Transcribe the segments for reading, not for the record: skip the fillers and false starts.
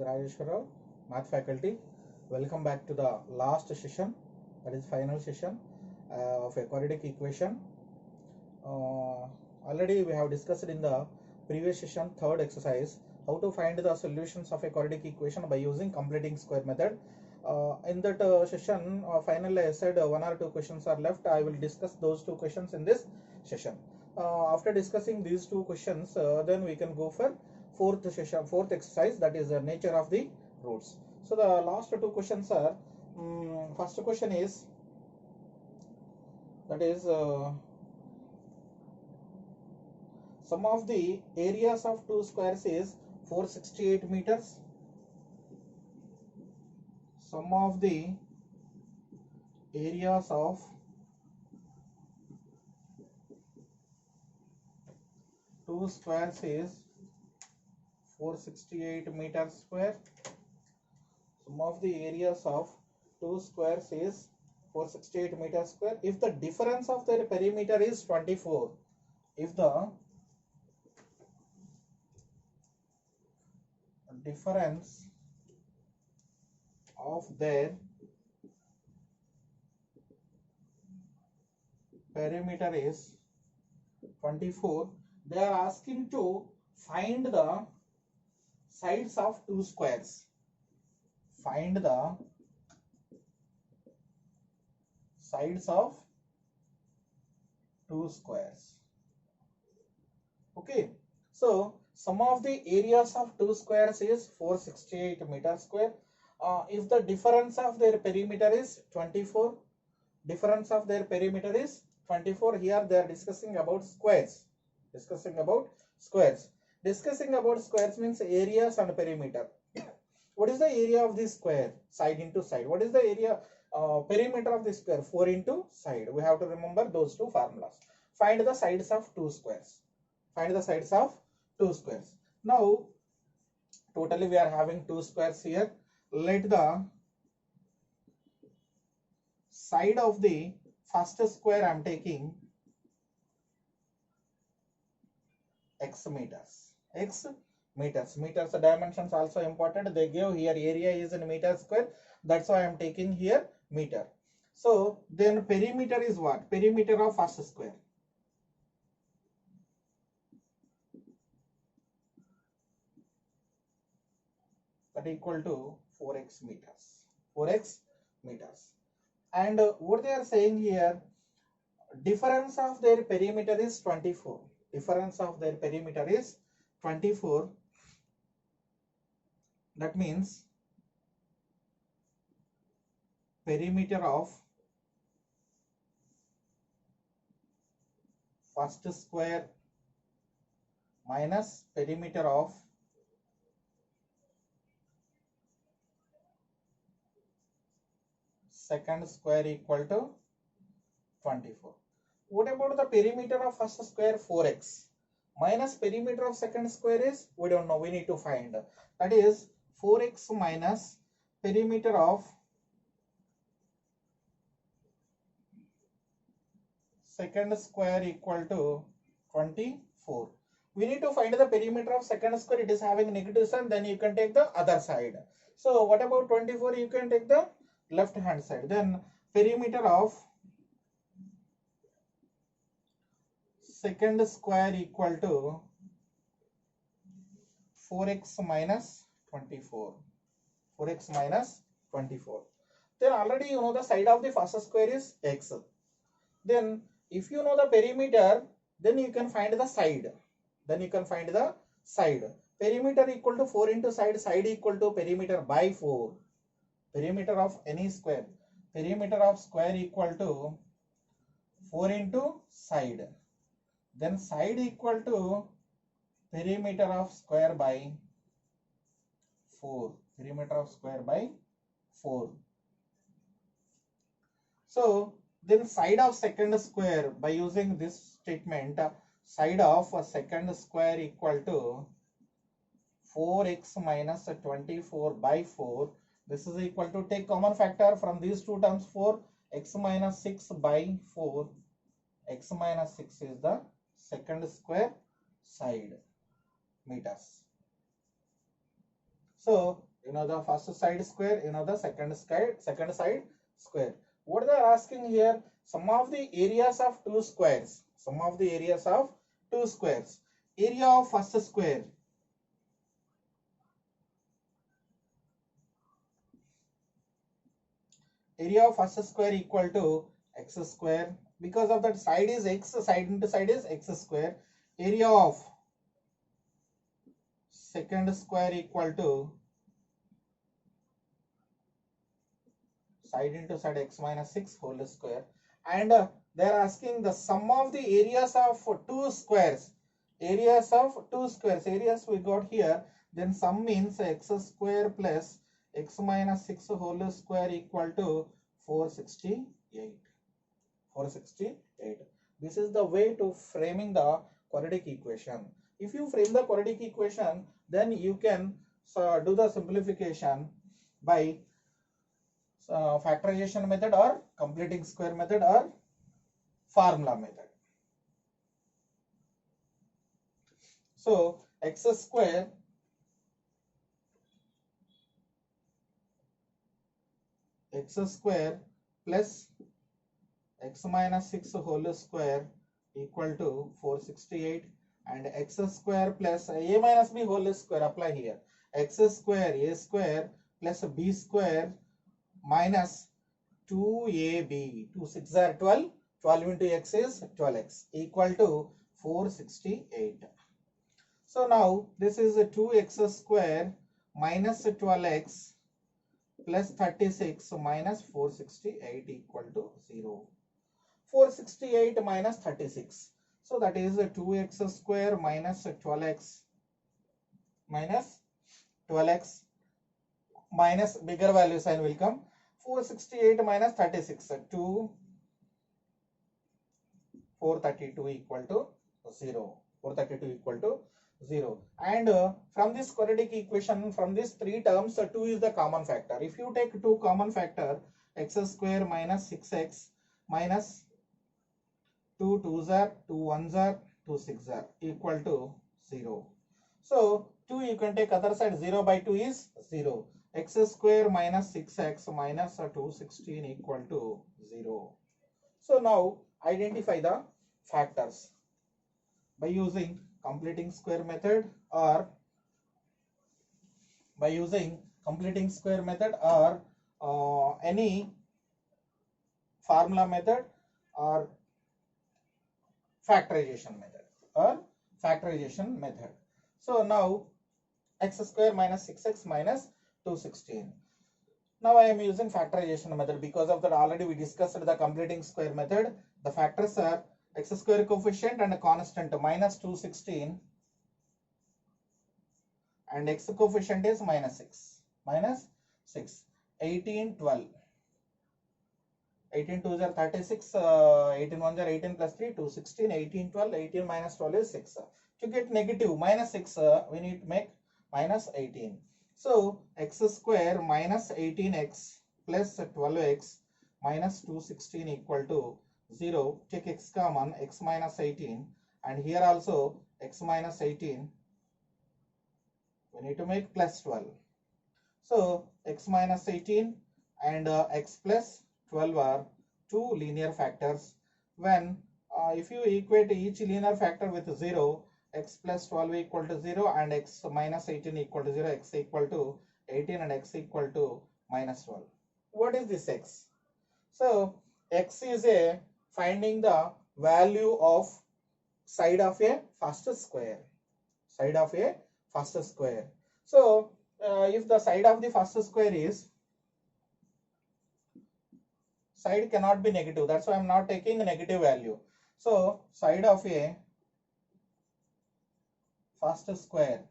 Rajeshwar Rao, Math faculty. Welcome back to the last session, that is final session of a quadratic equation. Already we have discussed in the previous session, third exercise, how to find the solutions of a quadratic equation by using completing square method. In that session, finally I said one or two questions are left. I will discuss those two questions in this session. After discussing these two questions, then we can go for fourth exercise, that is the nature of the roots. So the last two questions are, first question is, that is sum of the areas of two squares is 468 meters. Sum of the areas of two squares is 468 meters square. Sum of the areas of two squares is 468 meters square. If the difference of their perimeter is 24, if the difference of their perimeter is 24, they are asking to find the sides of two squares. Find the sides of two squares. Okay, so sum of the areas of two squares is 468 meters square. If the difference of their perimeter is 24, difference of their perimeter is 24, here they are discussing about squares. Discussing about squares means areas and perimeter. What is the area of this square? Side into side. What is the area perimeter of this square? 4 into side. We have to remember those two formulas. Find the sides of two squares. Find the sides of two squares. Now totally we are having two squares here. Let the side of the first square I am taking x meters. X meters. Meters dimensions also important. They give here area is in meters square. That's why I am taking here meter. So then perimeter is what? Perimeter of first square. That equal to 4x meters. 4x meters. And what they are saying here, difference of their perimeter is 24. Difference of their perimeter is 24. That means perimeter of first square minus perimeter of second square equal to 24. What about the perimeter of first square? 4x minus perimeter of second square is, we don't know, we need to find. That is 4x minus perimeter of second square equal to 24. We need to find the perimeter of second square. It is having negative sign, then you can take the other side. So what about 24? You can take the left hand side. Then perimeter of second square equal to 4x minus 24. 4x minus 24. Then already you know the side of the first square is x. Then if you know the perimeter, then you can find the side. Perimeter equal to 4 into side. Side equal to perimeter by 4. Perimeter of any square. Perimeter of square equal to 4 into side. Then side equal to perimeter of square by 4. Perimeter of square by 4. So then side of second square, by using this statement, side of a second square equal to 4x minus 24 by 4. This is equal to, take common factor from these two terms, 4, x minus 6 by 4. X minus 6 is the second square side meters. So You know the first side square, you know the second side square. What they are asking here, sum of the areas of two squares. Sum of the areas of two squares. Area of first square. Area of first square equal to x square. Because of that side is x, side into side is x square. Area of second square equal to side into side x minus 6 whole square. And they are asking the sum of the areas of two squares. Areas of two squares. Areas we got here. Then sum means x square plus x minus 6 whole square equal to 468. 468. This is the way to framing the quadratic equation. If you frame the quadratic equation, then you can do the simplification by factorization method or completing square method or formula method. So x square plus x minus 6 whole square equal to 468, and x square plus a minus b whole square apply here. X square a square plus b square minus 2ab. 2 6 are 12. 12 into x is 12x equal to 468. So now this is a 2x square minus 12x plus 36 minus 468 equal to 0. 468 minus 36. So that is 2x square minus 12x minus bigger value sign will come. 468 minus 36, 432 equal to 0. 432 equal to 0. And from this quadratic equation, from these three terms, 2 is the common factor. If you take 2 common factor, x square minus 6x minus 2 2s are 2 1s are 2 6s are equal to 0. So 2 you can take other side, 0 by 2 is 0. X square minus 6x minus 216 equal to 0. So now identify the factors by using completing square method or any formula method or factorization method. So now x square minus 6x minus 216. Now I am using factorization method. Because of that already we discussed the completing square method. The factors are x square coefficient and a constant minus 216, and x coefficient is minus 6. 18 12. 18 2s are 36, 18 1s are 18 plus 3 216, 18 12, 18 minus 12 is 6. To get negative minus 6, we need to make minus 18. So x square minus 18x plus 12x minus 216 equal to 0. Take x common, x minus 18, and here also x minus 18, we need to make plus 12. So x minus 18 and x plus 12 are two linear factors. When if you equate each linear factor with 0, x plus 12 equal to 0 and x minus 18 equal to 0, x equal to 18 and x equal to minus 12. What is this x? So x is a finding the value of side of a first square. Side of a first square. So if the side of the first square is, side cannot be negative, that's why I'm not taking a negative value. So side of a first square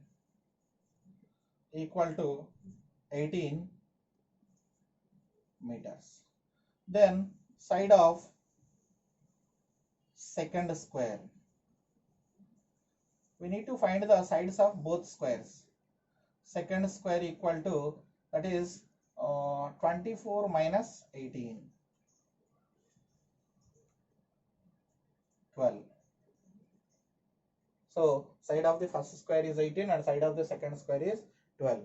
equal to 18 meters. Then side of second square, we need to find the sides of both squares. Second square equal to, that is 24 minus 18, 12. So side of the first square is 18 and side of the second square is 12.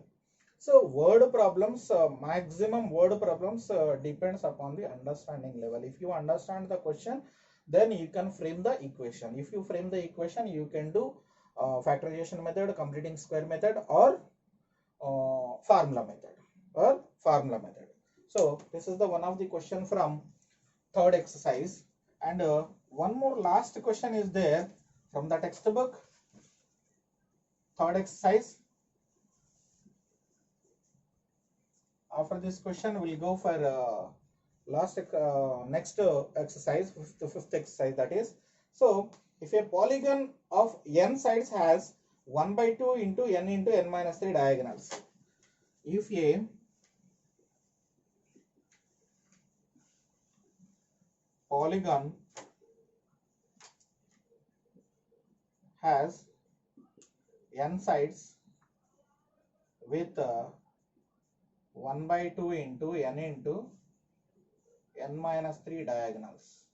So word problems, maximum word problems depends upon the understanding level. If you understand the question, then you can frame the equation. If you frame the equation, you can do factorization method, completing square method, or formula method. So this is the one of the question from third exercise, and one more last question is there from the textbook, third exercise. After this question, we'll go for next exercise, fifth exercise, that is. So if a polygon of n sides has 1 by 2 into n minus 3 diagonals, if a polygon has n sides with 1 by 2 into n minus 3 diagonals.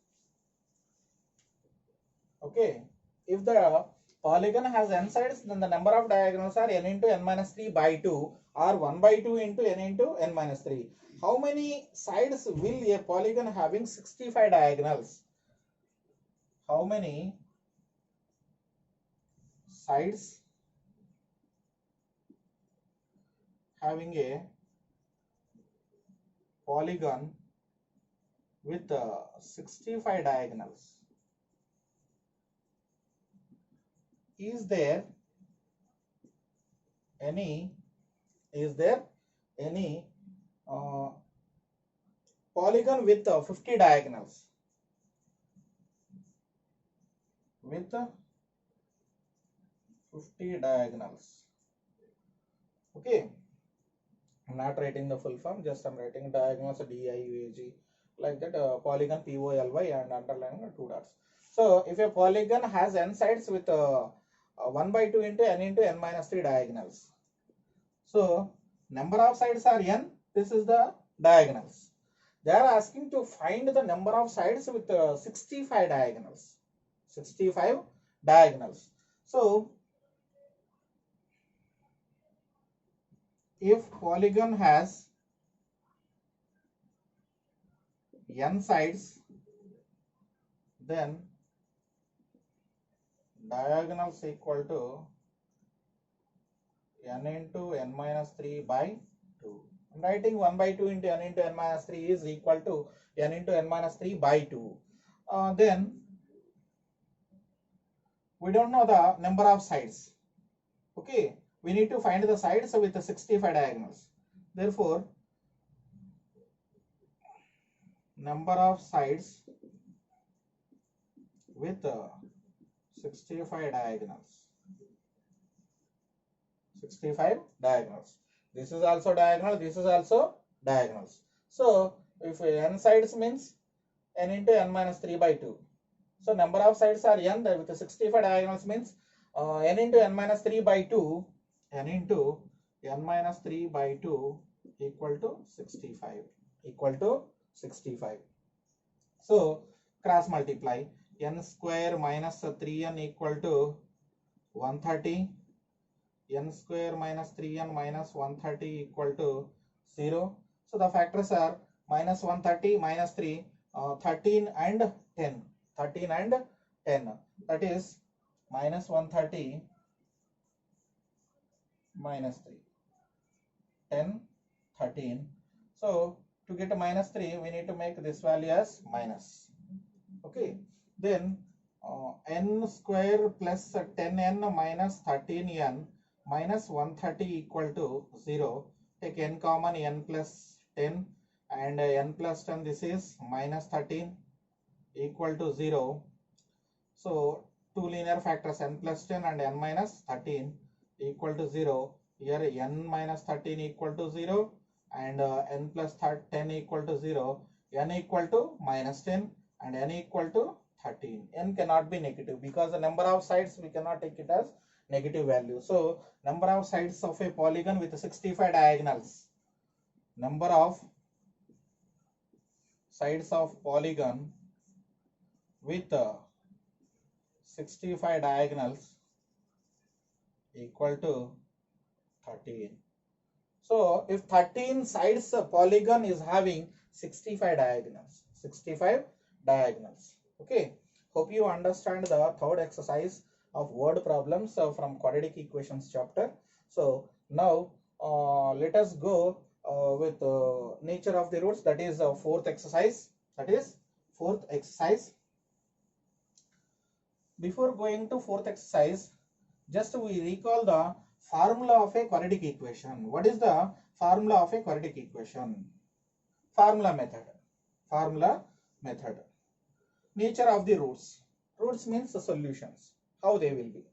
Okay, if the polygon has n sides, then the number of diagonals are n into n minus 3 by 2, or 1 by 2 into n minus 3. How many sides will a polygon having 65 diagonals? How many sides having a polygon with 65 diagonals? Is there any polygon with 50 diagonals? With 50 diagonals. Okay, I'm not writing the full form, just I'm writing diagonals DIUAG, like that, polygon POLY and underlining 2 dots. So if a polygon has n sides with 1 by 2 into n minus 3 diagonals, so number of sides are n, this is the diagonals. They are asking to find the number of sides with 65 diagonals. 65 diagonals. So if polygon has n sides, then diagonals equal to n into n minus 3 by 2. I'm writing 1 by 2 into n minus 3 is equal to n into n minus 3 by 2. Then we don't know the number of sides. Okay, we need to find the sides with the 65 diagonals. Therefore, number of sides with 65 diagonals. 65 diagonals. This is also diagonal, this is also diagonals. So if n sides means n into n minus 3 by 2. So number of sides are n, with the 65 diagonals means n into n minus 3 by 2, n into n minus 3 by 2 equal to 65. Equal to 65. So cross multiply, n square minus 3n equal to 130. N square minus 3n minus 130 equal to 0. So the factors are minus 130 minus 3, 13 and 10. 13 and 10. That is minus 130 minus 3. 10, 13. So to get a minus 3, we need to make this value as minus. Okay. Then n square plus 10n minus 13n minus 130 equal to 0. Take n common, n plus 10 and n plus 10, this is minus 13 equal to 0. So two linear factors, n plus 10 and n minus 13 equal to 0. Here n minus 13 equal to 0 and n plus 10 equal to 0. N equal to minus 10 and n equal to 13. N cannot be negative because the number of sides we cannot take it as negative value. So number of sides of a polygon with 65 diagonals. Number of sides of polygon with 65 diagonals equal to 13. So if 13 sides polygon is having 65 diagonals, 65 diagonals. Okay, hope you understand the third exercise of word problems from quadratic equations chapter. So now let us go with nature of the roots, that is fourth exercise. That is fourth exercise. Before going to fourth exercise, just we recall the formula of a quadratic equation. What is the formula of a quadratic equation? Formula method. Formula method. Nature of the roots. Roots means the solutions. How they will be.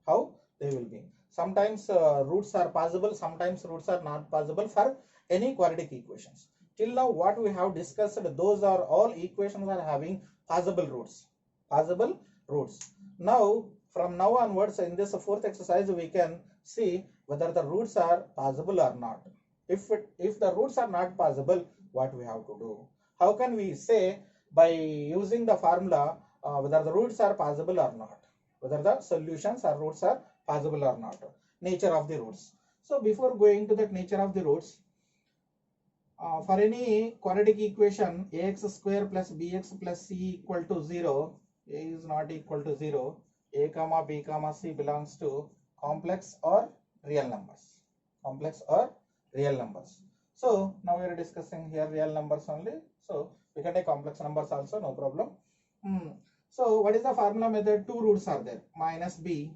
How they will be. Sometimes roots are possible, sometimes roots are not possible for any quadratic equations. Till now what we have discussed, those are all equations are having possible roots. Possible roots. Now from now onwards in this fourth exercise we can see whether the roots are possible or not. If the roots are not possible, what we have to do? How can we say by using the formula whether the roots are possible or not, whether the solutions or roots are possible or not? Nature of the roots. So before going to that nature of the roots, for any quadratic equation ax square plus bx plus c equal to 0, a is not equal to 0, a comma b comma c belongs to complex or real numbers. Complex or real numbers. So now we are discussing here real numbers only. So we can take complex numbers also, no problem. So what is the formula method? Two roots are there, minus b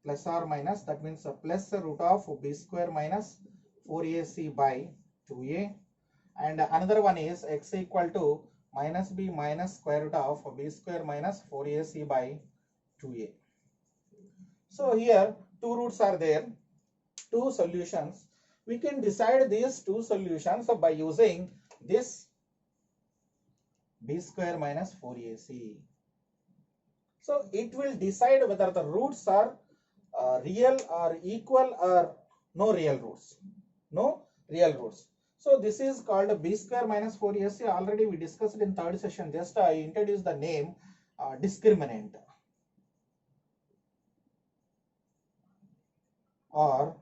plus or minus, that means plus root of b square minus 4ac by 2a, and another one is x equal to minus b minus square root of b square minus 4ac by 2a. So here two roots are there, two solutions. We can decide these two solutions by using this b square minus 4ac. So it will decide whether the roots are real or equal or no real roots. No real roots. So this is called b square minus 4ac. Already we discussed in third session. Just I introduced the name discriminant, or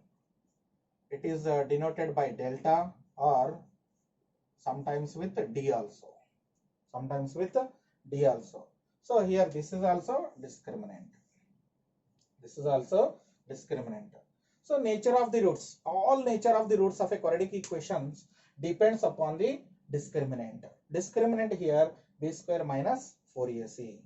it is denoted by delta, or sometimes with d also. Sometimes with d also. So here this is also discriminant. This is also discriminant. So nature of the roots. All nature of the roots of a quadratic equations depends upon the discriminant. Discriminant here b square minus 4ac.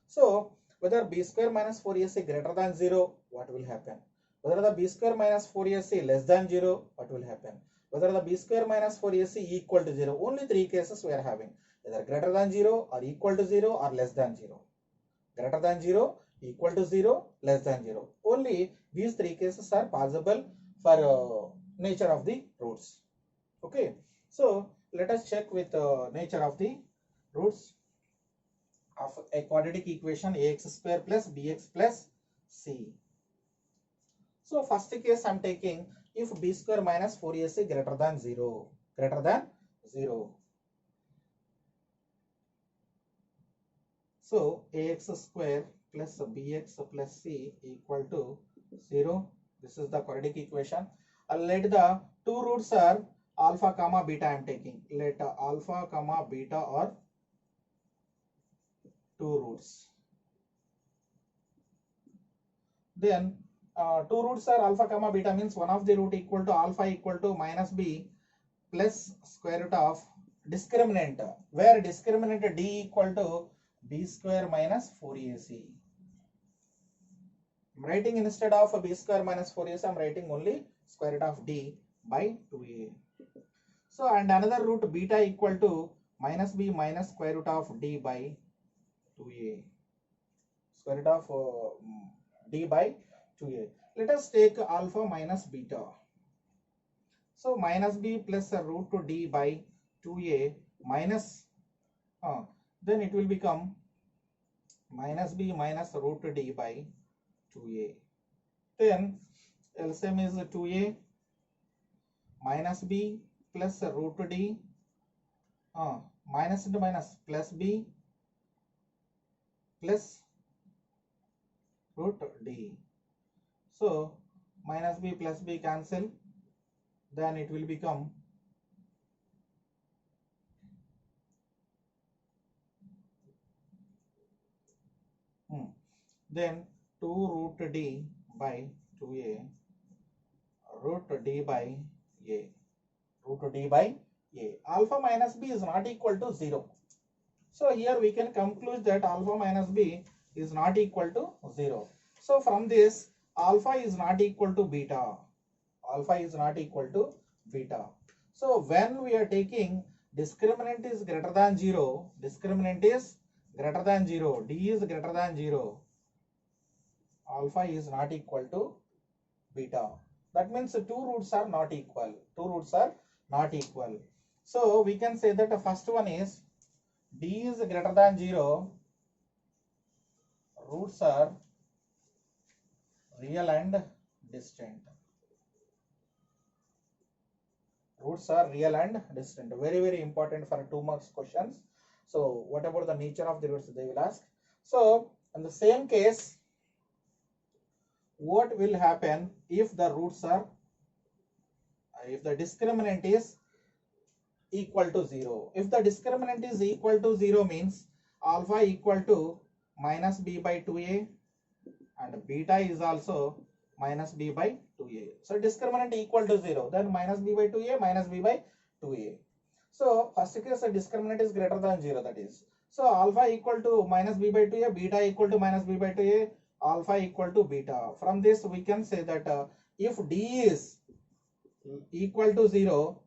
So whether b square minus 4ac greater than 0, what will happen? Whether the b square minus 4ac less than 0, what will happen? Whether the b square minus 4ac equal to 0. Only three cases we are having. Either greater than 0 or equal to 0 or less than 0. Greater than 0, equal to 0, less than 0. Only these three cases are possible for nature of the roots. Okay. So let us check with nature of the roots of a quadratic equation ax square plus bx plus c. So first case I am taking if b square minus 4ac greater than 0. Greater than 0. So ax square plus bx plus c equal to 0. This is the quadratic equation. Let the two roots are alpha comma beta I am taking. Let alpha comma beta are two roots. Then two roots are alpha comma beta means one of the root equal to alpha equal to minus b plus square root of discriminant, where discriminant d equal to b square minus 4ac. I'm writing instead of b square minus 4ac, I'm writing only square root of d by 2a. So and another root beta equal to minus b minus square root of d by 2a. Square root of d by 2a. Let us take alpha minus beta. So minus b plus root to d by 2a minus, then it will become minus b minus root to d by 2a. Then LCM is 2a minus b plus root to d, minus into minus plus b plus root d. So minus b plus b cancel, then it will become then 2 root d by 2a root d by a root d by a. Alpha minus b is not equal to 0. So here we can conclude that alpha minus b is not equal to 0. So from this, alpha is not equal to beta. Alpha is not equal to beta. So when we are taking discriminant is greater than 0, discriminant is greater than 0, d is greater than 0, alpha is not equal to beta. That means two roots are not equal. Two roots are not equal. So we can say that the first one is d is greater than 0, roots are real and distant. Roots are real and distant. Very, very important for 2 marks questions. So what about the nature of the roots, they will ask. So in the same case, what will happen if the roots are, if the discriminant is equal to 0? If the discriminant is equal to 0 means alpha equal to minus b by 2a and beta is also minus b by 2a. So discriminant equal to 0, then minus b by 2a minus b by 2a. So first case the discriminant is greater than 0, that is. So alpha equal to minus b by 2a, beta equal to minus b by 2a, alpha equal to beta. From this we can say that if d is equal to 0,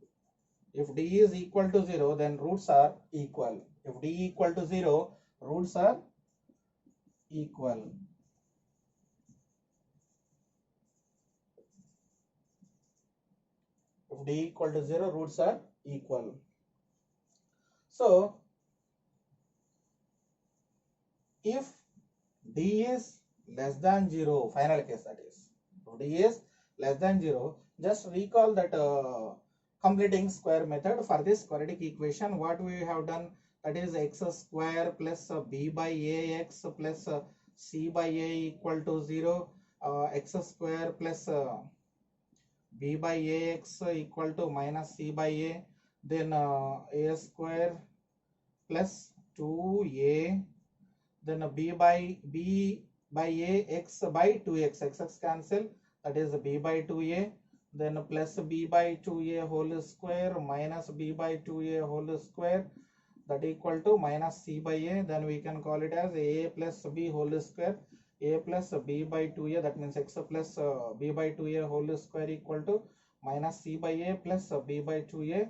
if d is equal to 0, then roots are equal. If d equal to 0, roots are equal. If d equal to 0, roots are equal. So if d is less than 0, final case, that is, if d is less than 0, just recall that completing square method for this quadratic equation. What we have done, that is x square plus b by ax plus c by a equal to 0, x square plus b by ax equal to minus c by a, then a square plus 2a, then b by a x by 2x, x cancel, that is b by 2a, then plus b by 2a whole square minus b by 2a whole square, that equal to minus c by a, then we can call it as a plus b whole square, a plus b by 2a, that means x plus b by 2a whole square equal to minus c by a plus b by 2a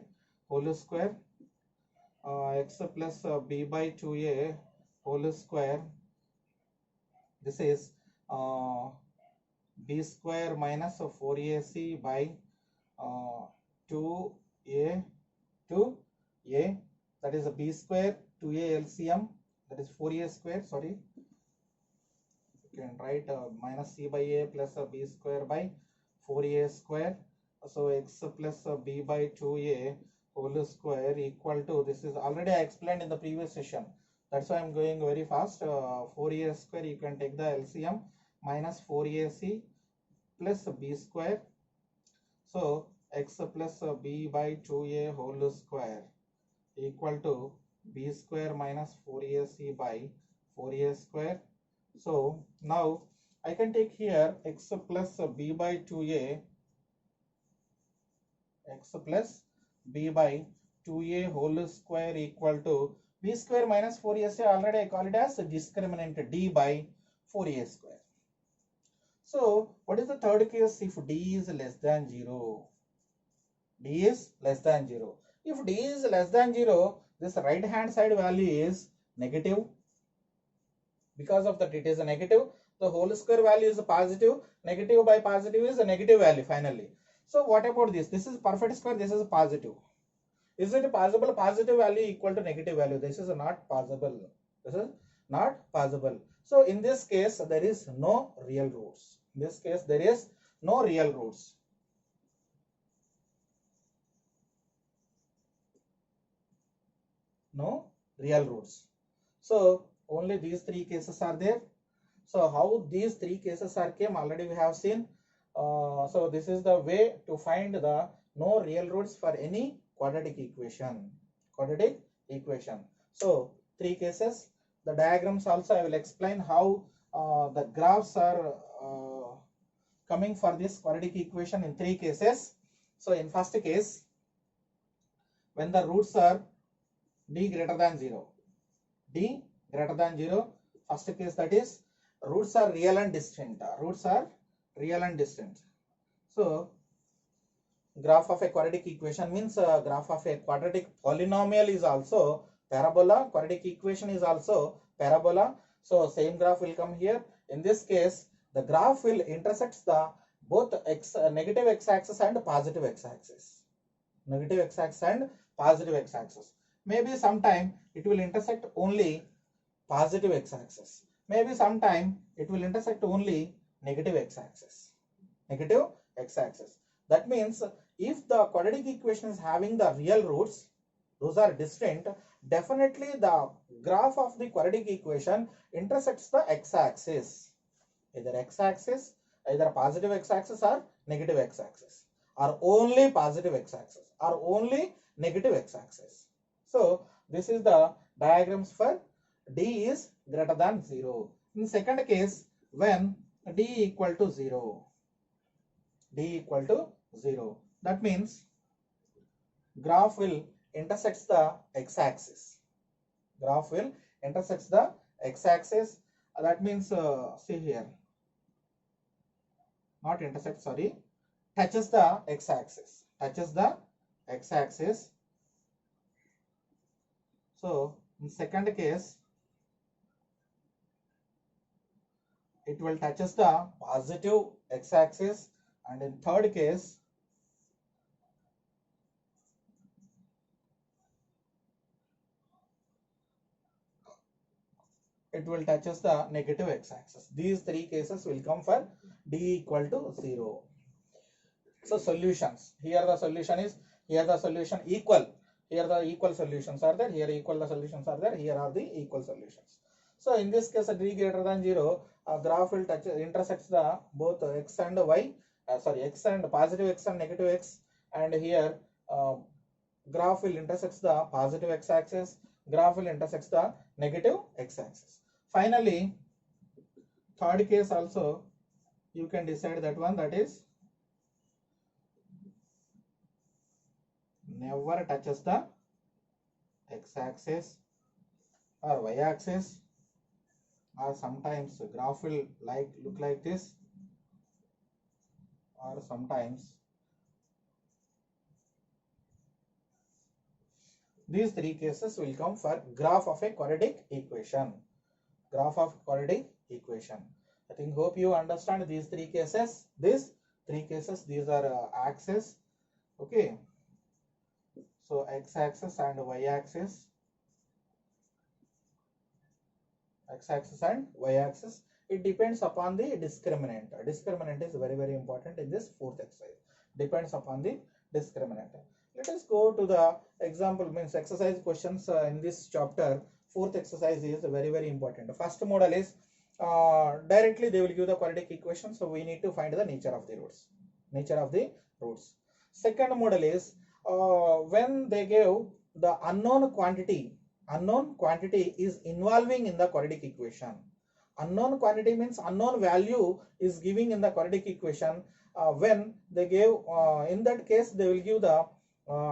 whole square, x plus b by 2a whole square. This is b square minus 4ac by 2a to a, that is a b square 2a LCM, that is 4a square, sorry, you can write minus c by a plus b square by 4a square. So x plus b by 2a whole square equal to, this is already I explained in the previous session, that's why I'm going very fast. 4a square, you can take the LCM, minus 4ac plus b square. So x plus b by 2a whole square equal to b square minus 4ac by 4a square. So now I can take here x plus b by 2a, x plus b by 2a whole square equal to b square minus 4ac, already I call it as discriminant d by 4a square. So what is the third case if d is less than 0? D is less than 0. If d is less than 0, this right hand side value is negative. Because of that it is a negative, the whole square value is a positive, negative by positive is a negative value finally. So what about this? This is perfect square, this is positive. Is it possible positive value equal to negative value? This is not possible. This is not possible. So in this case there is no real roots. In this case there is no real roots. No real roots. So only these three cases are there. So how these three cases are came already we have seen. So this is the way to find the no real roots for any quadratic equation. Quadratic equation. So three cases. The diagrams also I will explain how the graphs are coming for this quadratic equation in three cases. So in first case, when the roots are d greater than 0, d greater than 0, first case, that is roots are real and distinct. Roots are real and distinct. So graph of a quadratic equation means graph of a quadratic polynomial is also parabola. Quadratic equation is also parabola. So same graph will come here. In this case, the graph will intersect the both negative x-axis and positive x-axis. Negative x-axis and positive x-axis. Maybe sometime it will intersect only positive x-axis. Maybe sometime it will intersect only negative x-axis. Negative x-axis. That means if the quadratic equation is having the real roots, those are distinct, definitely the graph of the quadratic equation intersects the x-axis. Either x-axis, either positive x-axis or negative x-axis, or only positive x-axis or only negative x-axis. So this is the diagrams for d is greater than 0. In second case, when d equal to 0, d equal to 0, that means graph will intersects the x-axis. Graph will intersects the x-axis. That means see here, not intersect, sorry, touches the x-axis. Touches the x-axis. So in second case, it will touches the positive x-axis, and in third case, it will touches the negative x-axis. These three cases will come for d equal to 0. So solutions. Here the solution is, here the solution equal. Here the equal solutions are there. Here equal the solutions are there. Here are the equal solutions. So in this case, d greater than 0, graph will touch intersects the both x and y. X and positive x and negative x, and here graph will intersects the positive x-axis. Graph will intersects the negative x-axis. Finally, third case also you can decide that one, that is never touches the x-axis or y-axis, or sometimes graph will look like this, or sometimes these three cases will come for graph of a quadratic equation. Graph of quadratic equation. I think hope you understand these three cases. These three cases, these are axis. Okay. So x-axis and y-axis. X-axis and y-axis. It depends upon the discriminant. Discriminant is very, very important in this fourth exercise. Depends upon the discriminant. Let us go to the example, means exercise questions in this chapter. Fourth exercise is very, very important. The first model is directly they will give the quadratic equation, so we need to find the nature of the roots. Nature of the roots. Second model is when they give the unknown quantity is involving in the quadratic equation. Unknown quantity means unknown value is giving in the quadratic equation. When they give in that case, they will give the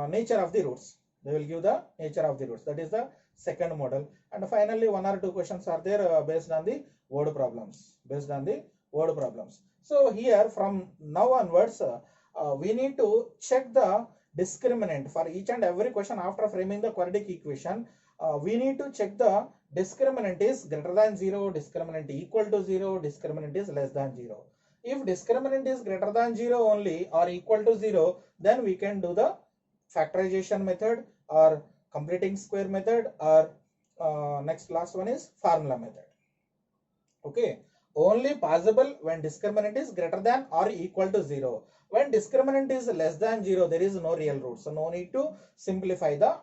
nature of the roots. They will give the nature of the roots. That is the second model. And finally, one or two questions are there based on the word problems. Based on the word problems. So here from now onwards, we need to check the discriminant for each and every question. After framing the quadratic equation, we need to check the discriminant is greater than 0, discriminant equal to 0, discriminant is less than 0. If discriminant is greater than 0 only or equal to 0, then we can do the factorization method or completing square method, or last one is formula method. Okay, only possible when discriminant is greater than or equal to 0. When discriminant is less than 0, there is no real root, so no need to simplify the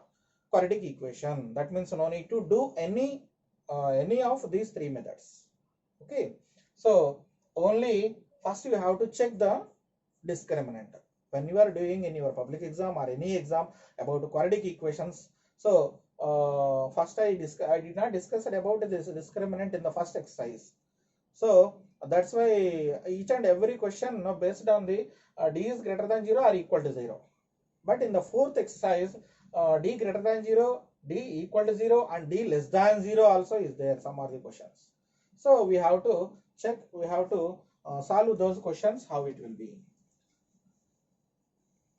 quadratic equation. That means no need to do any of these three methods. Okay, so only first you have to check the discriminant. when you are doing in your public exam or any exam about quadratic equations. So first I did not discuss about this discriminant in the first exercise. So that's why each and every question based on the d is greater than 0 or equal to 0. But in the fourth exercise, d greater than 0, d equal to 0 and d less than 0 also is there, some of the questions. So we have to check, we have to solve those questions, how it will be.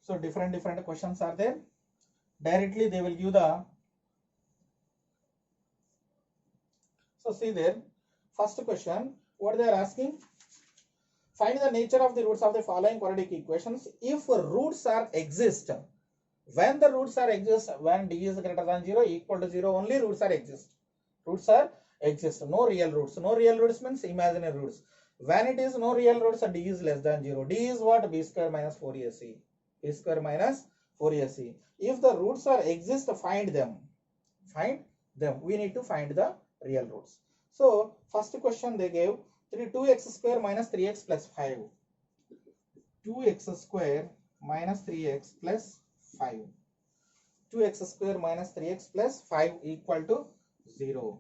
So different questions are there. Directly they will give the, so see there, first question, what they are asking, find the nature of the roots of the following quadratic equations if roots are exist. When the roots are exist, when d is greater than 0, equal to 0, only roots are exist. Roots are exist, no real roots. No real roots means imaginary roots. When it is no real roots, d is less than 0. D is what? B square minus 4ac. B square minus 4ac. If the roots are exist, find them. Find them. We need to find the real roots. So first question they gave 2x square minus 3x plus 5. 2x square minus 3x plus 5. 2x square minus 3x plus 5 equal to 0.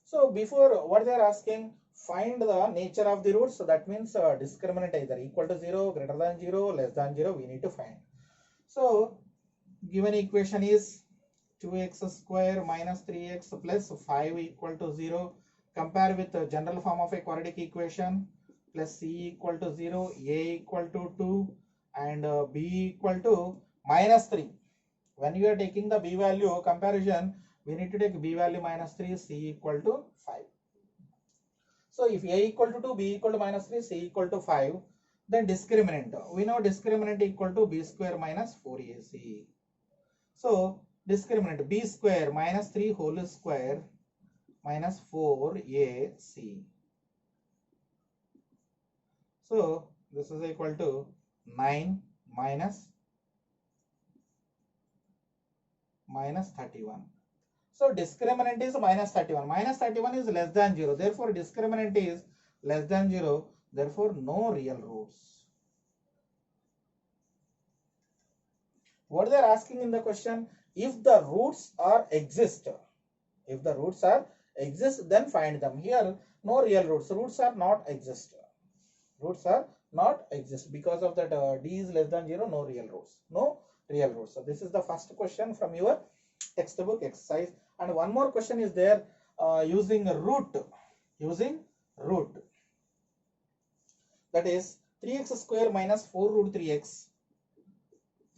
So before what they are asking, find the nature of the roots. So that means discriminant either equal to 0, greater than 0, less than 0, we need to find. So given equation is 2x square minus 3x plus 5 equal to 0. Compare with the general form of a quadratic equation, plus c equal to 0, a equal to 2 and b equal to minus 3. When you are taking the b value comparison, we need to take b value minus 3, c equal to 5. So if a equal to 2, b equal to minus 3, c equal to 5, then discriminant. We know discriminant equal to b square minus 4ac. So discriminant b square minus 3 whole square minus 4ac. So this is equal to 9 minus 31. So discriminant is minus 31. Minus 31 is less than 0. Therefore discriminant is less than 0. Therefore no real roots. What they are asking in the question, if the roots are exist. If the roots are exist, then find them. Here no real roots. Roots are not exist. Roots are not exist. Because of that d is less than 0, no real roots. No real roots. So this is the first question from your textbook exercise. And one more question is there, using root. Using root. That is 3x square minus 4 root 3x.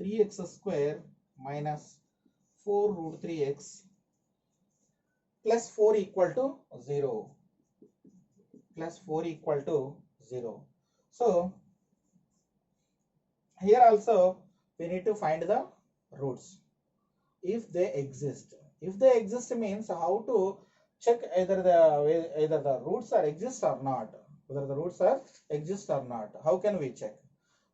3x square minus 4 root 3x plus 4 equal to 0. Plus 4 equal to 0. So here also we need to find the roots if they exist. If they exist means how to check either the roots are exist or not. Whether the roots are exist or not. How can we check?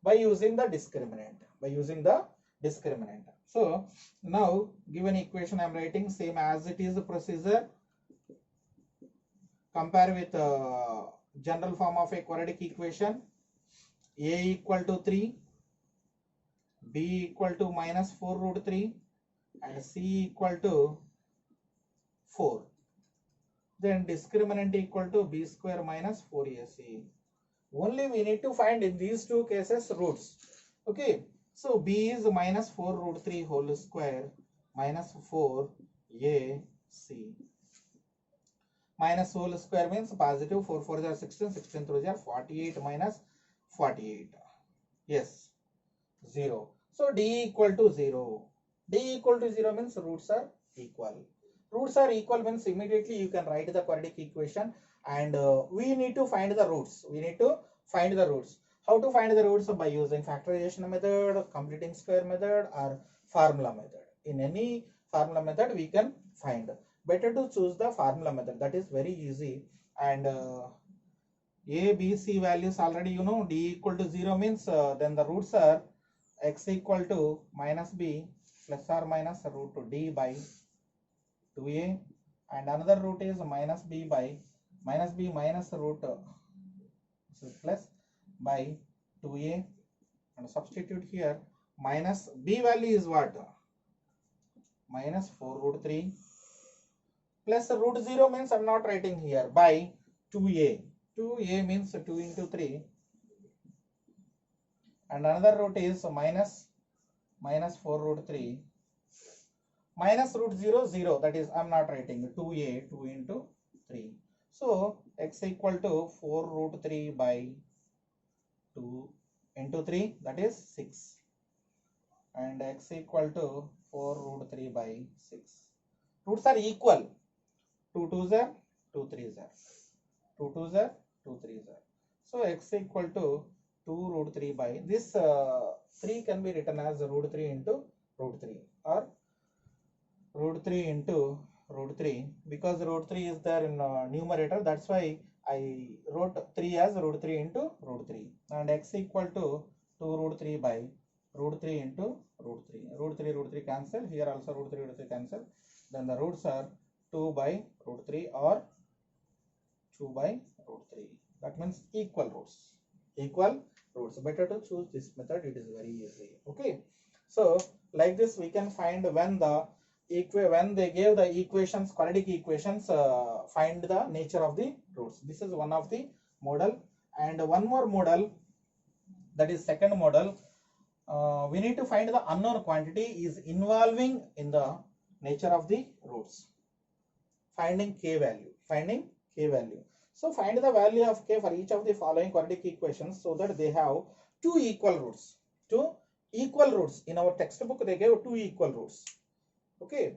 By using the discriminant. By using the discriminant. So now given equation I am writing same as it is the procedure. Compare with general form of a quadratic equation. A equal to 3, b equal to minus 4 root 3 and c equal to 4. Then discriminant equal to b square minus 4ac. Only we need to find in these two cases roots. Okay. So b is minus 4 root 3 whole square minus 4ac. Minus whole square means positive. 4 4 are 16, 16 3 are 48 minus 48. Yes, 0. So d equal to 0. D equal to 0 means roots are equal. Roots are equal means immediately you can write the quadratic equation, and we need to find the roots. We need to find the roots. How to find the roots? By using factorization method, completing square method, or formula method. In any formula method we can find. Better to choose the formula method. That is very easy. And a, b, c values already you know. D equal to 0 means then the roots are x equal to minus b plus or minus root d by 2a, and another root is minus b minus root plus by 2a, and substitute here. Minus b value is what? Minus 4 root 3 plus root 0 means I'm not writing here, by 2a. 2a means 2 into 3, and another root is minus 4 root 3 minus root 0 0, that is I'm not writing, 2a, 2 into 3. So x equal to 4 root 3 by 2 into 3, that is 6, and x equal to 4 root 3 by 6. Roots are equal. 2 2s are 2 3s are 2 2s are 2 3s are. So x equal to 2 root 3 by this 3 can be written as root 3 into root 3, or root 3 into root 3, because root 3 is there in numerator, that's why I wrote 3 as root 3 into root 3, and x equal to 2 root 3 by root 3 into root 3. Root 3 cancel, here also root 3 cancel, then the roots are 2 by root 3 or 2 by root 3. That means equal roots. Equal roots. Better to choose this method, it is very easy. Okay. So like this we can find when they gave the equations, quadratic equations, find the nature of the roots. This is one of the model, and one more model, that is second model. We need to find the unknown quantity is involving in the nature of the roots. Finding k value. So find the value of k for each of the following quadratic equations so that they have two equal roots. In our textbook they gave two equal roots. Okay,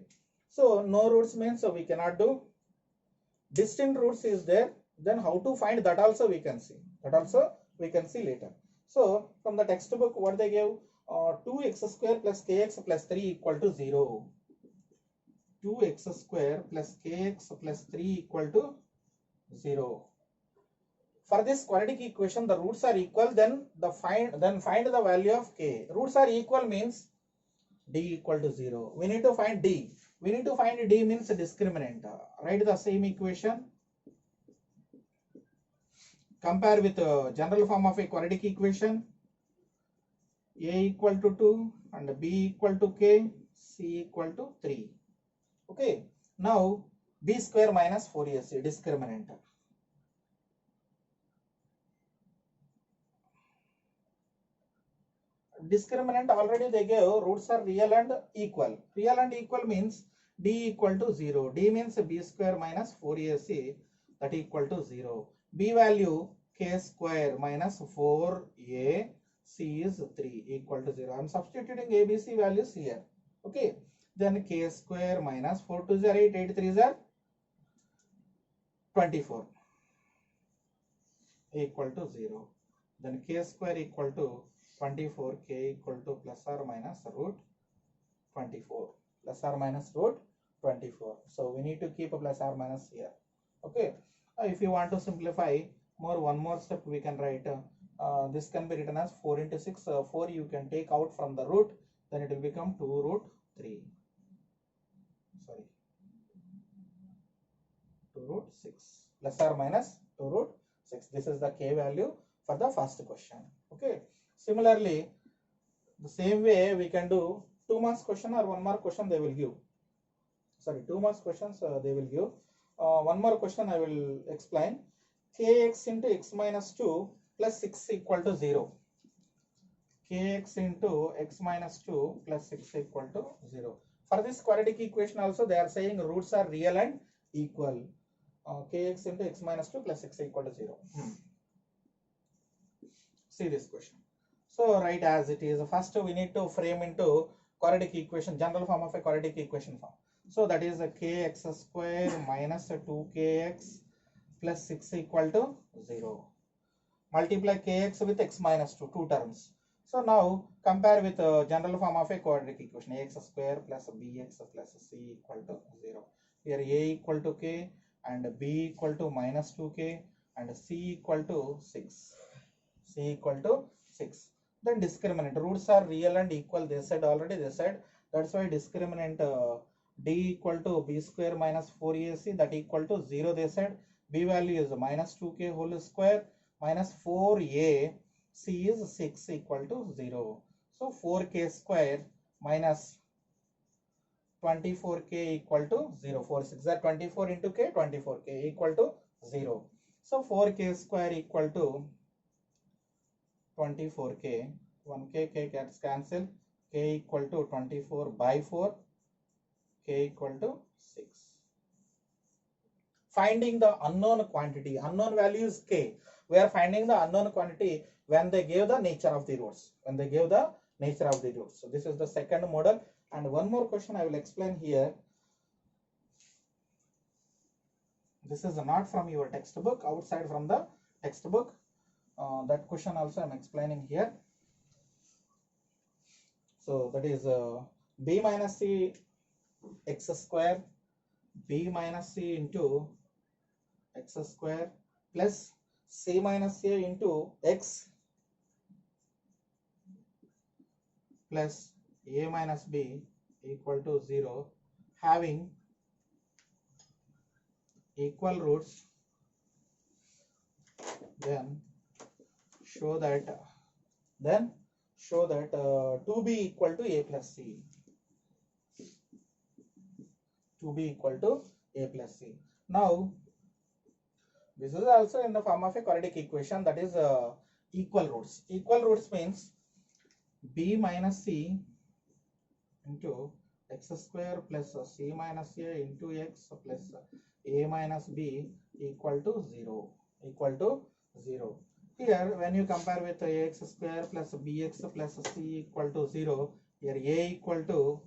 so no roots means we cannot do. Distinct roots is there, then how to find that also we can see. Later. So from the textbook what they gave, 2x square plus kx plus 3 equal to 0. 2x square plus kx plus 3 equal to 0. For this quadratic equation the roots are equal, then find the value of k. Roots are equal means d equal to 0. We need to find d. D means discriminant. Write the same equation. Compare with general form of a quadratic equation. A equal to 2 and b equal to k, c equal to 3. Okay. Now b square minus 4ac, discriminant. Discriminant already they gave, roots are real and equal. Real and equal means d equal to 0. D means b square minus 4ac, that equal to 0. B value k square minus 4a, c is 3 equal to 0. I am substituting ABC values here. Okay. Then k square minus 4 2s are 8, 8 3s are 24 equal to 0. Then k square equal to 24, k equal to plus or minus root 24. Plus or minus root 24. So we need to keep a plus or minus here. Okay. If you want to simplify one more step, we can write this can be written as 4 into 6. 4 you can take out from the root, then it will become 2 root 3. Sorry, 2 root 6 plus or minus 2 root 6. This is the k value for the first question. Okay. Similarly, the same way we can do 2 marks question or 1 mark question they will give. Sorry, 2 marks questions they will give. 1 more question I will explain. Kx into x minus 2 plus 6 equal to 0. Kx into x minus 2 plus 6 equal to 0. For this quadratic equation also they are saying roots are real and equal. Kx into x minus 2 plus 6 equal to 0. See this question. So write as it is. First we need to frame into quadratic equation, general form of a quadratic equation form. So that is a kx square minus 2kx plus 6 equal to 0. Multiply kx with x minus 2, two terms. So now compare with general form of a quadratic equation, ax square plus bx plus c equal to 0. Here a equal to k and b equal to minus 2k and c equal to 6. C equal to 6. Then discriminant, roots are real and equal, they said already, that's why discriminant d equal to b square minus 4ac, that equal to 0 they said. B value is minus 2k whole square minus 4a, C is 6 equal to 0. So 4k square minus 24k equal to 0. 4 6 are 24 into k, 24k equal to 0. So 4k square equal to 24k. 1k k gets cancelled. K equal to 24 by 4. K equal to 6. Finding the unknown quantity. Unknown value is k. We are finding the unknown quantity when they give the nature of the roots. When they give the nature of the roots. So this is the second model. And one more question I will explain here. This is not from your textbook, outside from the textbook. That question also I am explaining here. So that is b minus c x square, b minus c into x square plus c minus a into x plus a minus b equal to 0, having equal roots. Then show that 2b equal to a plus c. 2b equal to a plus c. Now this is also in the form of a quadratic equation, that is equal roots. Equal roots means b minus c into x square plus c minus a into x plus a minus b equal to 0. Equal to 0. Here when you compare with ax square plus bx plus c equal to 0, here a equal to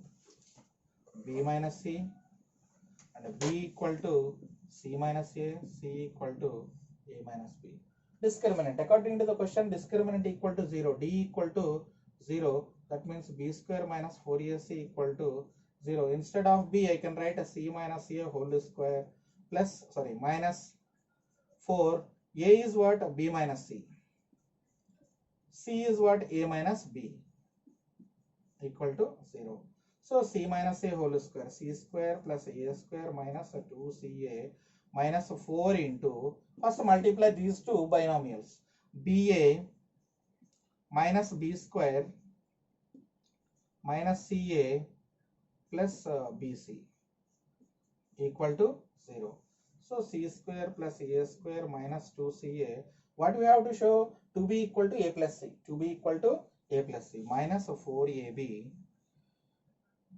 b minus c and b equal to c minus a, c equal to a minus b. Discriminant. According to the question, discriminant equal to 0, d equal to 0. That means b square minus 4ac equal to 0. Instead of b, I can write a c minus a whole square plus, sorry, minus 4. A is what? B minus c. C is what? A minus b equal to 0. So c minus a whole square, c square plus a square minus 2ca minus 4 into, first multiply these two binomials, ba minus b square minus ca plus bc equal to 0. So c square plus a square minus 2ca, what we have to show? To be equal to a plus c, to be equal to a plus c, minus 4ab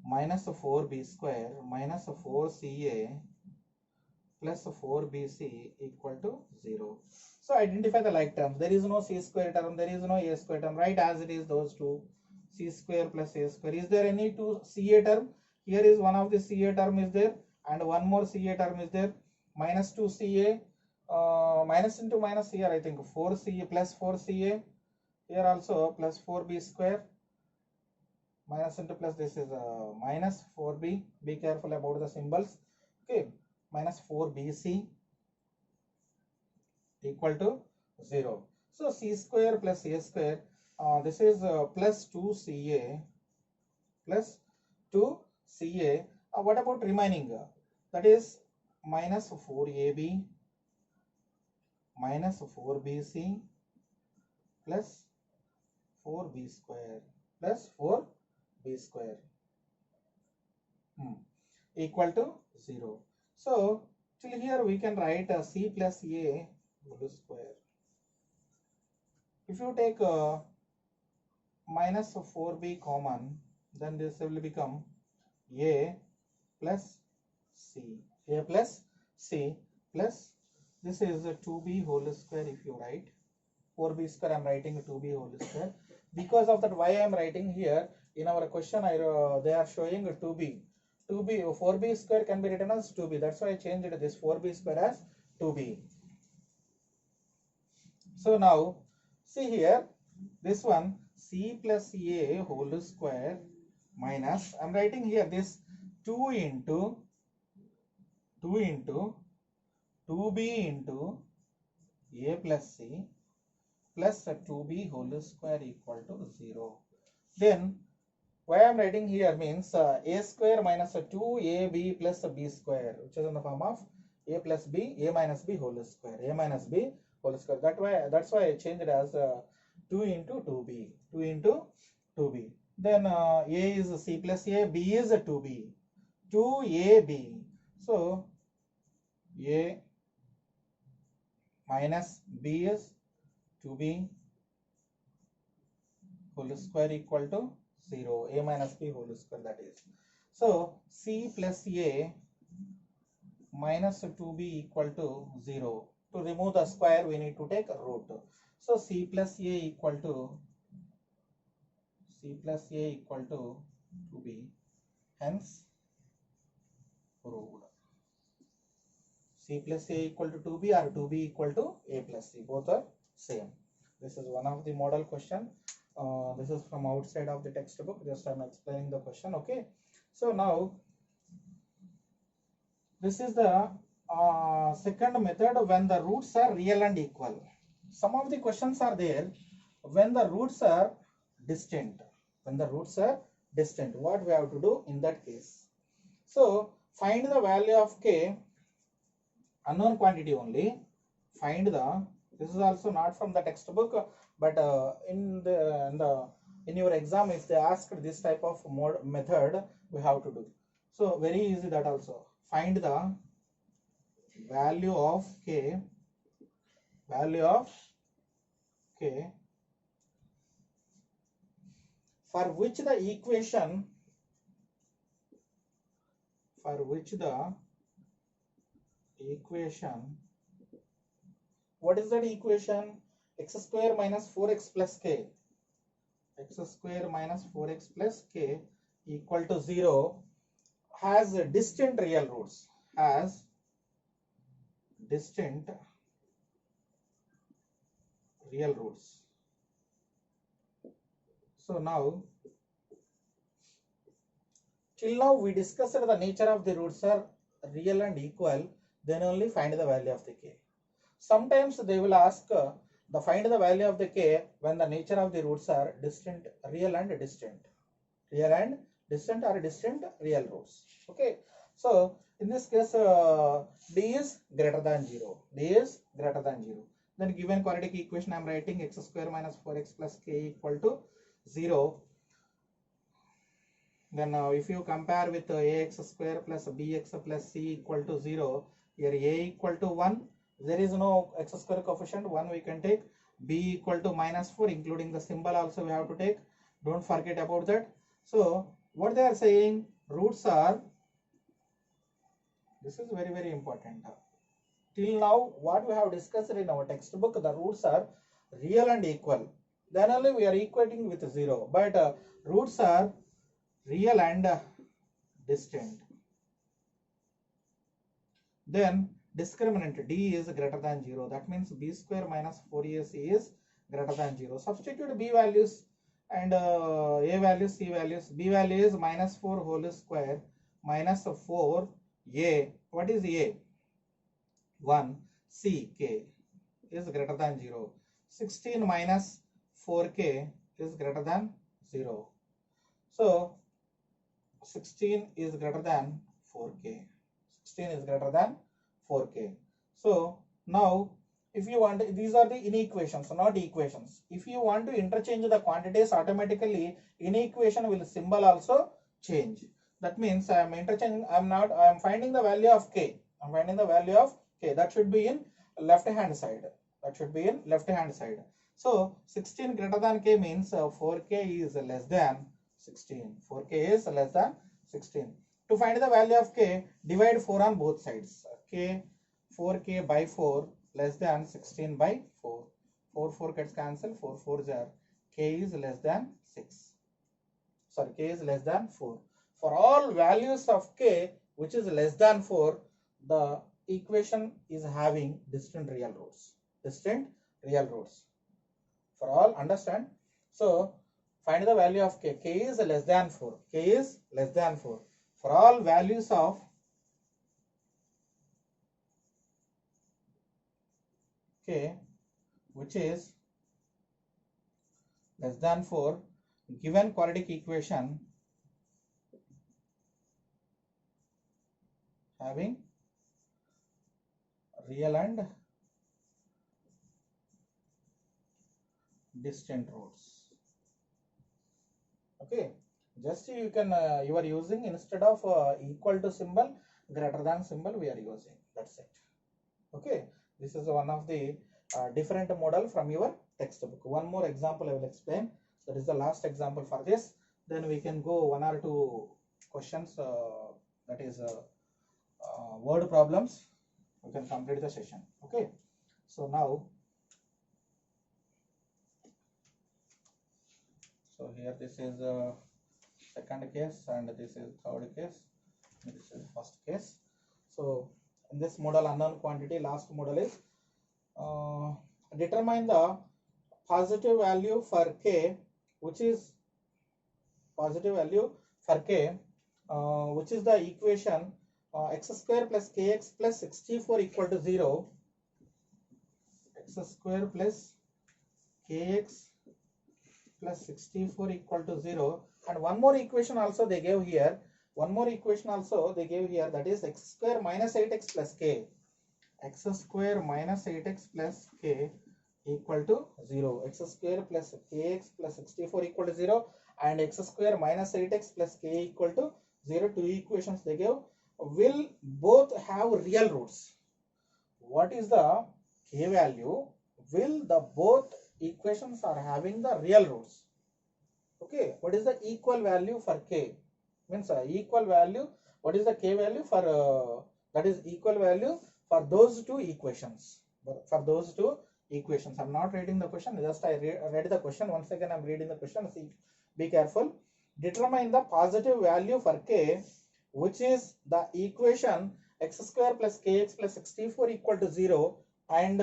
minus 4b square minus 4ca plus 4bc equal to 0. So identify the like terms. There is no c square term, there is no a square term. Write as it is those two, c square plus a square. Is there any two ca term? Here is one of the ca term is there and one more ca term is there. Minus 2ca, minus into minus here I think 4ca plus 4ca. Here also plus 4b square. Minus into plus, this is minus 4b. Be careful about the symbols. Okay, minus 4bc equal to 0. So c square plus a square, this is plus 2ca plus 2ca. What about remaining? That is minus 4ab minus 4bc plus 4b square plus 4b square equal to 0. So till here we can write c plus a whole square. If you take minus 4b common, then this will become a plus c, a plus c plus, this is a 2b whole square. If you write 4b square, I am writing 2b whole square. Because of that, why I am writing here in our question, they are showing 2b. 4b square can be written as 2b. That's why I changed this 4b square as 2b. So now see here, this one c plus a whole square minus, I am writing here this 2 into 2b into a plus c plus 2b whole square equal to 0. Then why I am writing here means a square minus 2ab plus b square, which is in the form of a plus b, a minus b whole square, a minus b whole square. That's why I changed it as 2 into 2b, 2 into 2b. Then a is c plus a, b is 2b, 2ab. So a minus b is 2b whole square equal to 0. A minus b whole square, that is. So c plus a minus 2b equal to 0. To remove the square, we need to take a root. So c plus a equal to 2b. Hence proved. C plus a equal to 2b or 2b equal to a plus c. Both are same. This is one of the model question. This is from outside of the textbook. Just I am explaining the question. Okay. So now this is the second method when the roots are real and equal. Some of the questions are there when the roots are distant. When the roots are distant, what we have to do in that case? So find the value of k, unknown quantity only. Find the, this is also not from the textbook, but in your exam, if they ask this type of method, we have to do. So very easy that also. Find the value of k, for which the equation, what is that equation? X square minus 4x plus k, equal to 0 has distant real roots, So now, till now we discussed the nature of the roots are real and equal, then only find the value of the k. Sometimes they will ask find the value of the k when the nature of the roots are distant, real and distant, or distant real roots. Okay. So in this case, d is greater than 0. Then given quadratic equation I am writing x square minus 4x plus k equal to 0. Then if you compare with ax square plus bx plus c equal to 0, here a equal to 1, there is no x square coefficient, 1 we can take. B equal to minus 4, including the symbol also we have to take. Don't forget about that. So what they are saying, roots are, this is very, very important. Till now, what we have discussed in our textbook, the roots are real and equal. Then only we are equating with 0. But roots are real and distant. Then discriminant d is greater than 0. That means b square minus 4ac is greater than 0. Substitute b values and a values, c values. B value is minus 4 whole square minus 4 a. What is a? 1. C, k is greater than 0. 16 minus 4k is greater than 0. So 16 is greater than 4k. 16 is greater than 4k. So now if you want, these are the inequations, not equations. If you want to interchange the quantities, automatically inequation will symbol also change. That means I am interchanging, I am finding the value of k. That should be in left hand side. So 16 greater than k means 4k is less than 16. 4k is less than 16. To find the value of k, divide 4 on both sides. 4k by 4 less than 16 by 4. 4 gets cancelled. 4 4s are, k is less than 6. Sorry, k is less than 4. For all values of k which is less than 4, the equation is having distant real roots. For all, understand? So find the value of k. K is less than 4. For all values of k which is less than 4, given quadratic equation having real and distant roots. Okay, just you can you are using, instead of equal to symbol, greater than symbol we are using, that's it. Okay, this is one of the different model from your textbook. One more example I will explain, that is the last example for this, then we can go one or two questions, that is word problems, we can complete the session. Okay, so now, so here this is second case and this is third case, and this is first case. So in this model unknown quantity, last model is determine the positive value for k, which is positive value for k, which is the equation x square plus kx plus 64 equal to 0, x square plus kx plus 64 equal to 0, and one more equation also they gave here, that is x square minus 8x plus k, x square minus 8x plus k equal to 0, x square plus kx plus 64 equal to 0, and x square minus 8x plus k equal to 0, two equations they gave, will both have real roots. What is the k value? Will the both equations are having the real roots? Okay, what is the equal value for k? Means equal value, what is the k value for that is equal value for those two equations. I'm not reading the question, just I read the question. Once again I'm reading the question. See, be careful. Determine the positive value for k, which is the equation x square plus kx plus 64 equal to 0 and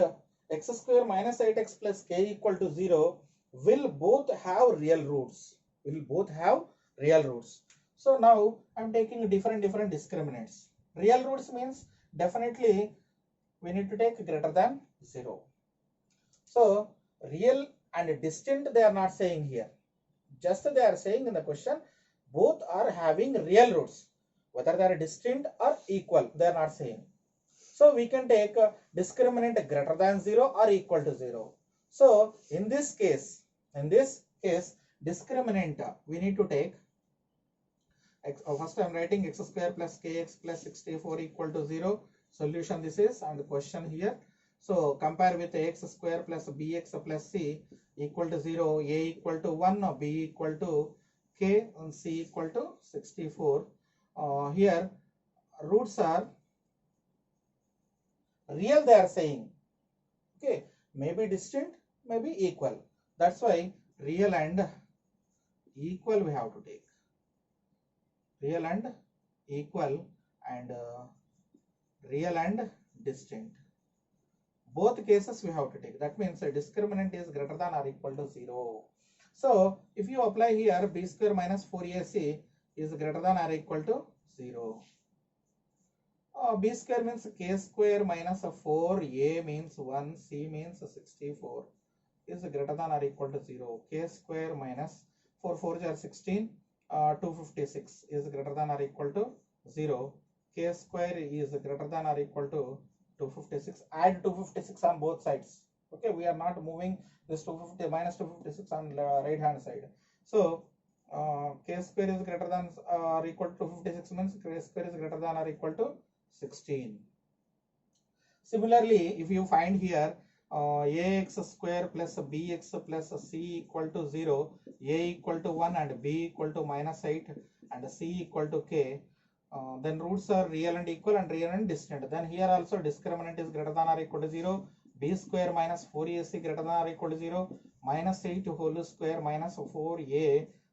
x square minus 8x plus k equal to 0, will both have real roots. So now I'm taking different discriminants. Real roots means definitely we need to take greater than 0. So real and distant they are not saying here, just they are saying in the question both are having real roots, whether they are distant or equal they are not saying. So we can take a discriminant greater than 0 or equal to 0. So in this case discriminant we need to take first I am writing x square plus kx plus 64 equal to 0. Solution this is, and the question here. So compare with x square plus bx plus c equal to 0, a equal to 1, b equal to k, and c equal to 64. Here roots are real they are saying. Okay, maybe distant, maybe equal. That's why real and equal we have to take. Real and equal and real and distant. Both cases we have to take. That means a discriminant is greater than or equal to 0. So if you apply here b square minus 4ac is greater than or equal to 0. B square means k square minus 4, a means 1, c means 64 is greater than or equal to 0. K square minus 4 4s are 16, 256 is greater than or equal to 0. K square is greater than or equal to 256. Add 256 on both sides. Okay, we are not moving this 250 minus 256 on the right hand side. So k square is greater than or equal to 256 means k square is greater than or equal to 16. Similarly, if you find here ax square plus bx plus c equal to 0, a equal to 1 and b equal to minus 8 and c equal to k, then roots are real and equal and real and distant. Then here also discriminant is greater than or equal to 0, b square minus 4ac greater than or equal to 0, minus 8 whole square minus 4ac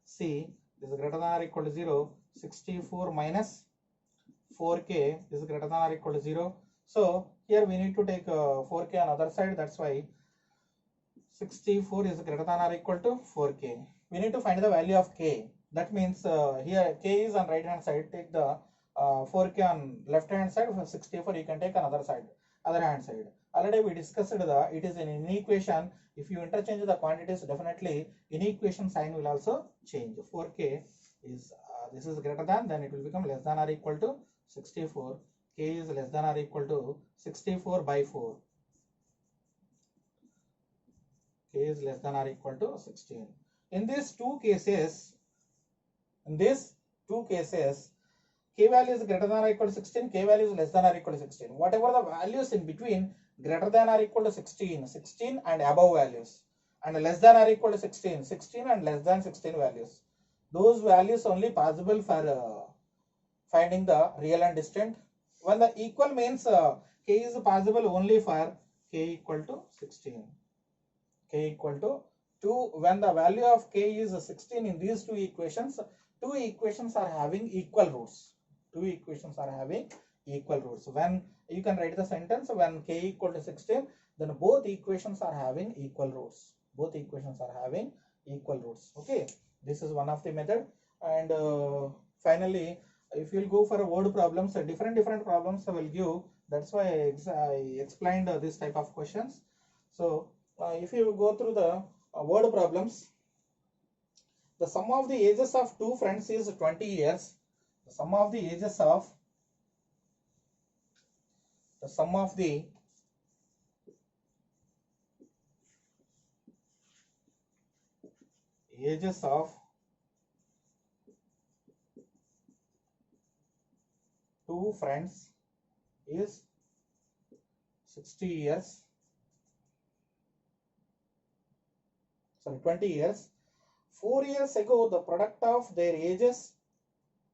is greater than or equal to 0, 64 minus 4k is greater than or equal to 0. So here we need to take 4k on other side. That's why 64 is greater than or equal to 4k. We need to find the value of k. That means here k is on right hand side. Take the 4k on left hand side. For 64 you can take another side, other hand side. Already we discussed it is an inequation. If you interchange the quantities, definitely inequation sign will also change. 4k is this is greater than, then it will become less than or equal to 64. K is less than or equal to 64 by 4. K k is less than or equal to 16. In these two cases, k value is greater than or equal to 16, k value is less than or equal to 16. Whatever the values in between greater than or equal to 16, 16 and above values, and less than or equal to 16, 16 and less than 16 values, those values only possible for finding the real and distant. When the equal means k is possible only for k equal to 16, k equal to 2. When the value of k is 16 in these two equations are having equal roots. When you can write the sentence, when k equal to 16, then both equations are having equal roots. Okay, this is one of the method. And finally, if you'll go for word problems, different problems I will give. That's why I explained this type of questions. So if you go through the word problems, the sum of the ages of two friends is 20 years. The sum of the ages of two friends is 60 years. Sorry, 20 years. 4 years ago, the product of their ages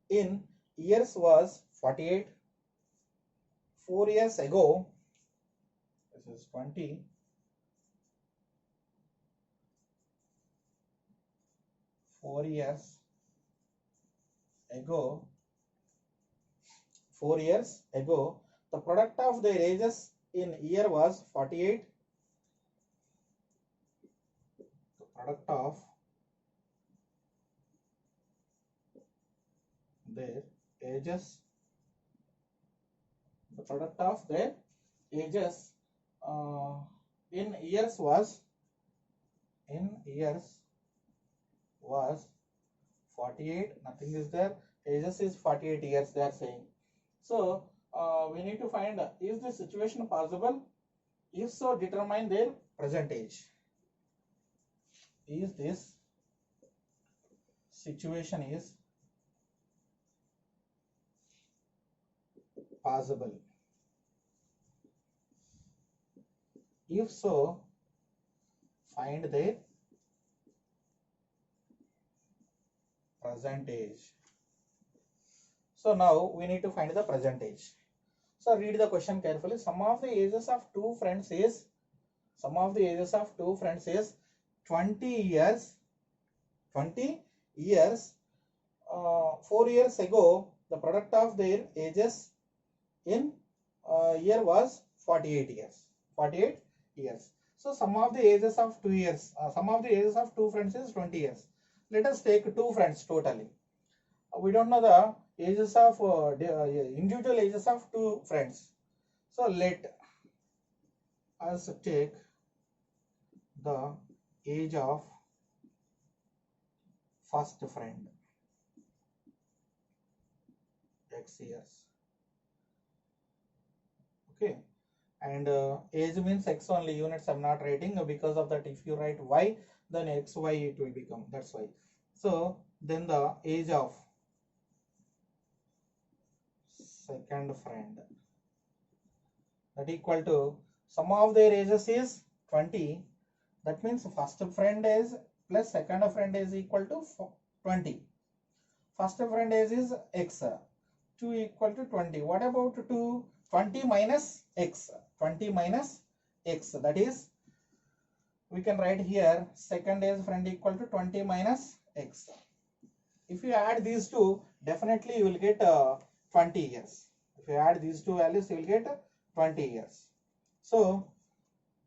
in years was 48. 4 years ago, this is 20. 4 years ago, the product of their ages in year was 48. The product of their ages in years was 48. Nothing is there. Ages is 48 years they are saying. So we need to find, is this situation possible? If so, determine their present age. Is this situation is possible? If so, find their present age. So now we need to find the present age. So read the question carefully. Sum of the ages of two friends is 20 years. 4 years ago, the product of their ages in year was 48 years. So sum of the ages of 2 years, sum of the ages of two friends is 20 years. Let us take two friends totally. We don't know the ages of individual ages of two friends. So let us take the age of first friend, x years. Okay, and age means x only, units I'm not writing, because of that if you write y, then xy it will become, that's why. So then the age of second friend, that equal to sum of their ages is 20. That means first friend age plus second friend age equal to 20. First friend age is x, 2 equal to 20. What about 2? 20 minus x. That is, we can write here second age friend equal to 20 minus x. If you add these two, definitely you will get 20 years. If you add these two values, you will get 20 years. So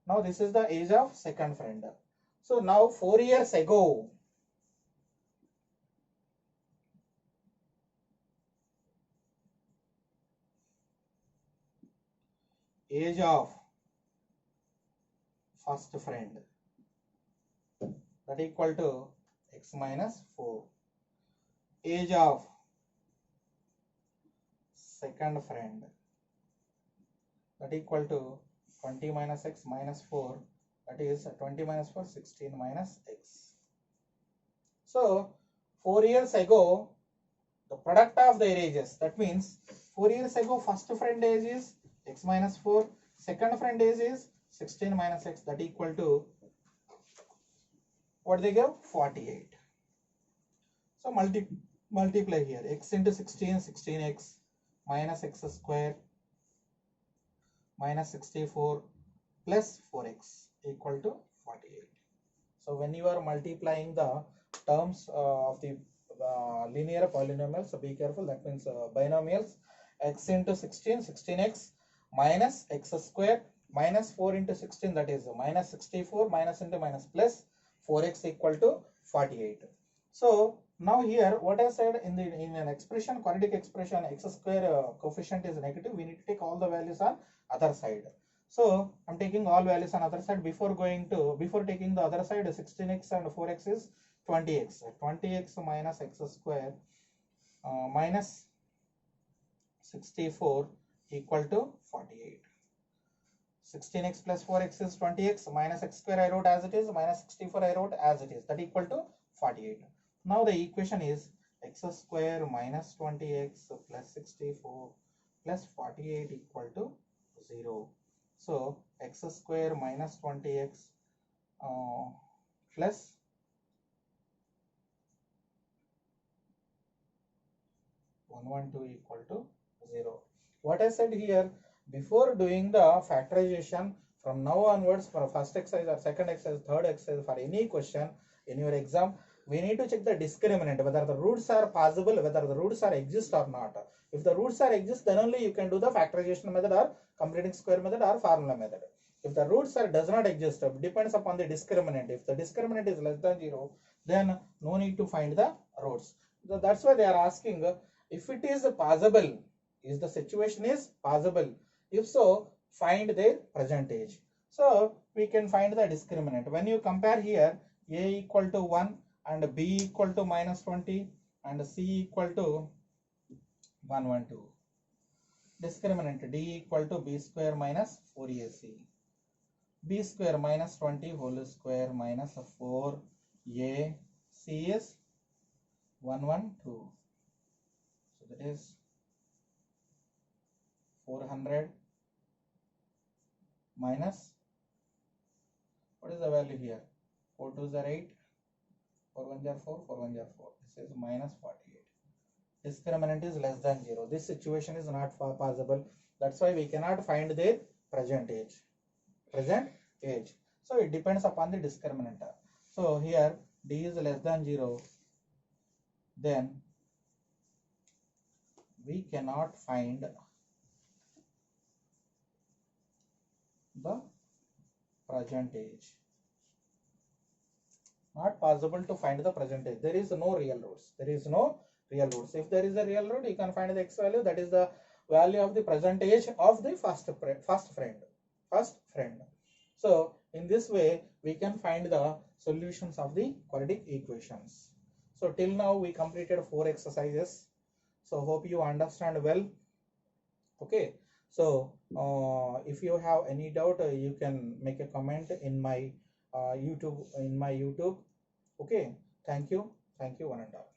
now this is the age of second friend. So now 4 years ago, age of first friend, that equal to x minus 4. Age of second friend, that equal to 20 minus x minus 4. that is 20 minus 4, 16 minus x. So 4 years ago, the product of their ages, that means 4 years ago first friend age is x minus 4, second friend age is 16 minus x, that equal to what they give, 48. So multiply here, x into 16, 16x minus x square minus 64 plus 4x equal to 48. So when you are multiplying the terms of the linear polynomials, so be careful, that means binomials, x into 16, 16x minus x square minus 4 into 16, that is minus 64, minus into minus plus 4x equal to 48. So now here what I said, in an expression, quadratic expression, x square coefficient is negative, we need to take all the values on other side. So I'm taking all values on other side. Before taking the other side, 16x and 4x is 20x. 20x minus x square minus 64 equal to 48. 16x plus 4x is 20x, minus x square I wrote as it is, minus 64 I wrote as it is, that equal to 48. Now the equation is x square minus 20x plus 64 plus 48 equal to 0. So x square minus 20x plus 112 equal to 0. What I said here, before doing the factorization, from now onwards, for first exercise or second exercise, third exercise, for any question in your exam, we need to check the discriminant, whether the roots are possible, whether the roots are exist or not. If the roots are exist, then only you can do the factorization method or completing square method or formula method. If the roots are does not exist, depends upon the discriminant. If the discriminant is less than 0, then no need to find the roots. So that's why they are asking, if it is possible, is the situation is possible, if so, find their percentage. So we can find the discriminant. When you compare here, a equal to 1 and b equal to minus 20 and c equal to 112. Discriminant d equal to b square minus 4ac. b square minus 20 whole square minus 4ac is 112. So that is 400 minus, what is the value here? 4 2s are 8, 4 1s are 4, 4 1s are 4. This is minus 48. Discriminant is less than 0. This situation is not possible. That's why we cannot find their present age. So it depends upon the discriminant. So here d is less than 0. Then we cannot find the present age. Not possible to find the present age. There is no real roots. If there is a real root, you can find the x value. That is the value of the present age of the first friend. So in this way, we can find the solutions of the quadratic equations. So till now we completed 4 exercises. So hope you understand well. Okay. So if you have any doubt, you can make a comment in my YouTube. Okay. Thank you one and all.